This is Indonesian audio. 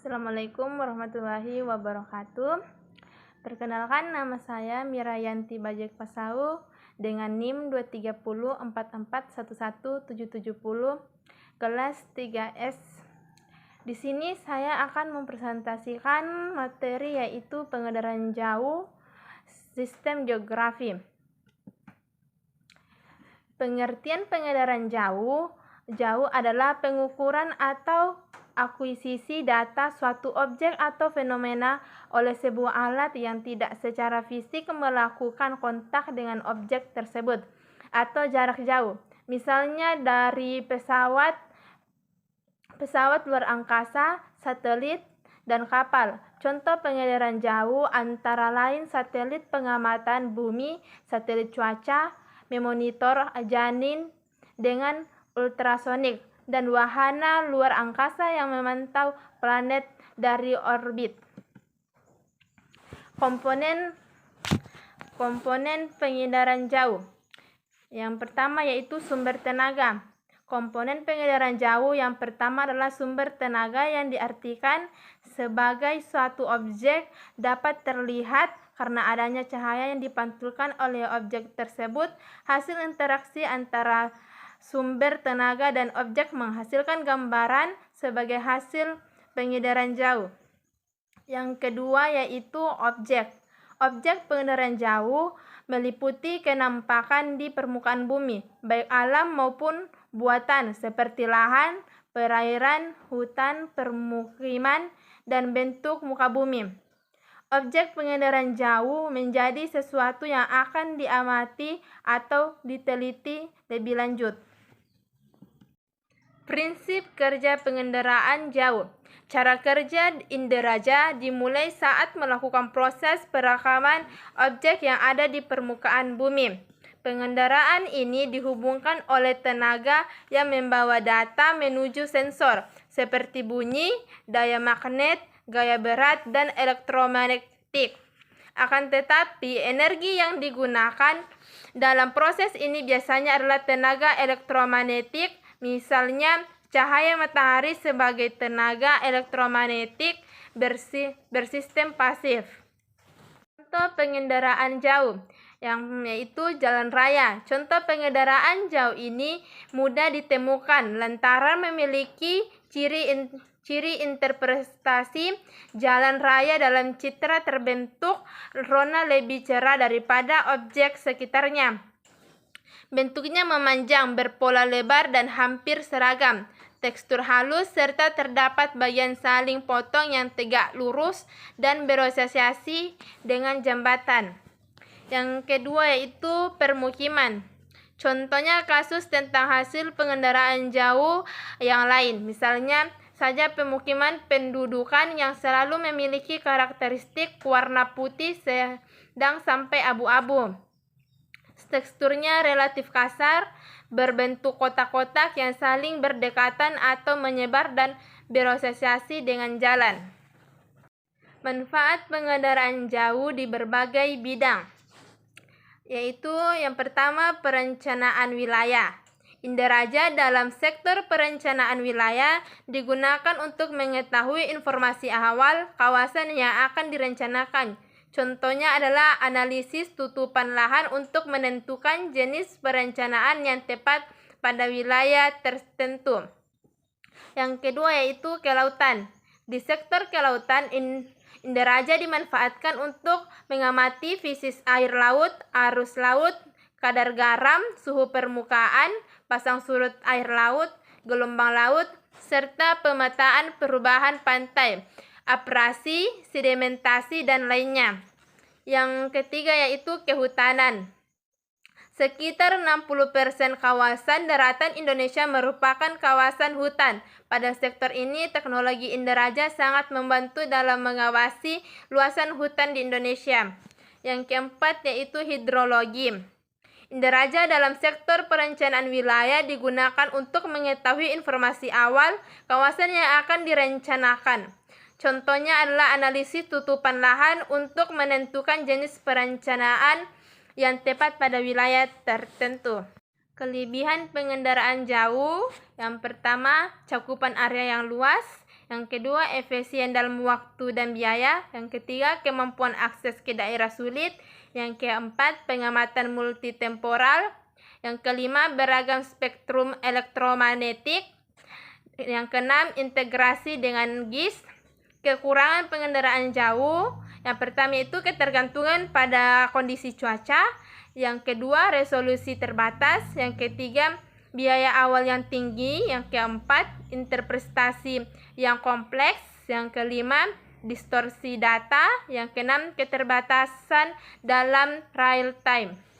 Assalamualaikum warahmatullahi wabarakatuh. Perkenalkan, nama saya Mirayanti Bajek Pasau dengan NIM 23044111770 kelas 3S. Di sini saya akan mempresentasikan materi yaitu pengendaraan jauh sistem geografi. Pengertian pengendaraan jauh adalah pengukuran atau akuisisi data suatu objek atau fenomena oleh sebuah alat yang tidak secara fisik melakukan kontak dengan objek tersebut atau jarak jauh. Misalnya dari pesawat luar angkasa, satelit, dan kapal. Contoh pengendaraan jauh antara lain satelit pengamatan bumi, satelit cuaca, memonitor janin dengan ultrasonik, dan wahana luar angkasa yang memantau planet dari orbit. Komponen pengendaraan jauh. Yang pertama yaitu sumber tenaga. Komponen pengendaraan jauh yang pertama adalah sumber tenaga yang diartikan sebagai suatu objek dapat terlihat karena adanya cahaya yang dipantulkan oleh objek tersebut. Hasil interaksi antara sumber tenaga dan objek menghasilkan gambaran sebagai hasil pengendaraan jauh. Yang kedua yaitu objek. Objek pengendaraan jauh meliputi kenampakan di permukaan bumi, baik alam maupun buatan seperti lahan, perairan, hutan, permukiman, dan bentuk muka bumi. Objek pengendaraan jauh menjadi sesuatu yang akan diamati atau diteliti lebih lanjut. Prinsip kerja pengendaraan jauh. Cara kerja inderaja dimulai saat melakukan proses perekaman objek yang ada di permukaan bumi. Pengendaraan ini dihubungkan oleh tenaga yang membawa data menuju sensor seperti bunyi, daya magnet, gaya berat, dan elektromagnetik. Akan tetapi, energi yang digunakan dalam proses ini biasanya adalah tenaga elektromagnetik, misalnya cahaya matahari sebagai tenaga elektromagnetik bersistem pasif. Contoh pengendaraan jauh yaitu jalan raya. Contoh pengendaraan jauh ini mudah ditemukan lantaran memiliki ciri interpretasi jalan raya dalam citra terbentuk rona lebih cerah daripada objek sekitarnya. Bentuknya memanjang, berpola lebar, dan hampir seragam. Tekstur halus serta terdapat bagian saling potong yang tegak lurus dan berasosiasi dengan jembatan. Yang kedua yaitu permukiman. Contohnya kasus tentang hasil pengendaraan jauh yang lain. Misalnya saja pemukiman pendudukan yang selalu memiliki karakteristik warna putih sedang sampai abu-abu. Teksturnya relatif kasar, berbentuk kotak-kotak yang saling berdekatan atau menyebar dan berasosiasi dengan jalan. Manfaat pengendaraan jauh di berbagai bidang, yaitu yang pertama perencanaan wilayah. Inderaja dalam sektor perencanaan wilayah digunakan untuk mengetahui informasi awal kawasan yang akan direncanakan. Contohnya adalah analisis tutupan lahan untuk menentukan jenis perencanaan yang tepat pada wilayah tertentu. Yang kedua yaitu kelautan. Di sektor kelautan, inderaja dimanfaatkan untuk mengamati fisis air laut, arus laut, kadar garam, suhu permukaan, pasang surut air laut, gelombang laut, serta pemetaan perubahan pantai, abrasi, sedimentasi, dan lainnya. Yang ketiga yaitu kehutanan. Sekitar 60% kawasan daratan Indonesia merupakan kawasan hutan. Pada sektor ini, teknologi inderaja sangat membantu dalam mengawasi luasan hutan di Indonesia. Yang keempat yaitu hidrologi. Inderaja dalam sektor perencanaan wilayah digunakan untuk mengetahui informasi awal kawasan yang akan direncanakan. Contohnya adalah analisis tutupan lahan untuk menentukan jenis perencanaan yang tepat pada wilayah tertentu. Kelebihan pengendaraan jauh, yang pertama, cakupan area yang luas. Yang kedua, efisien dalam waktu dan biaya. Yang ketiga, kemampuan akses ke daerah sulit. Yang keempat, pengamatan multitemporal. Yang kelima, beragam spektrum elektromagnetik. Yang keenam, integrasi dengan GIS. Kekurangan pengendaraan jauh. Yang pertama itu ketergantungan pada kondisi cuaca. Yang kedua, resolusi terbatas. Yang ketiga, biaya awal yang tinggi. Yang keempat, interpretasi yang kompleks. Yang kelima, distorsi data. Yang keenam, keterbatasan dalam real time.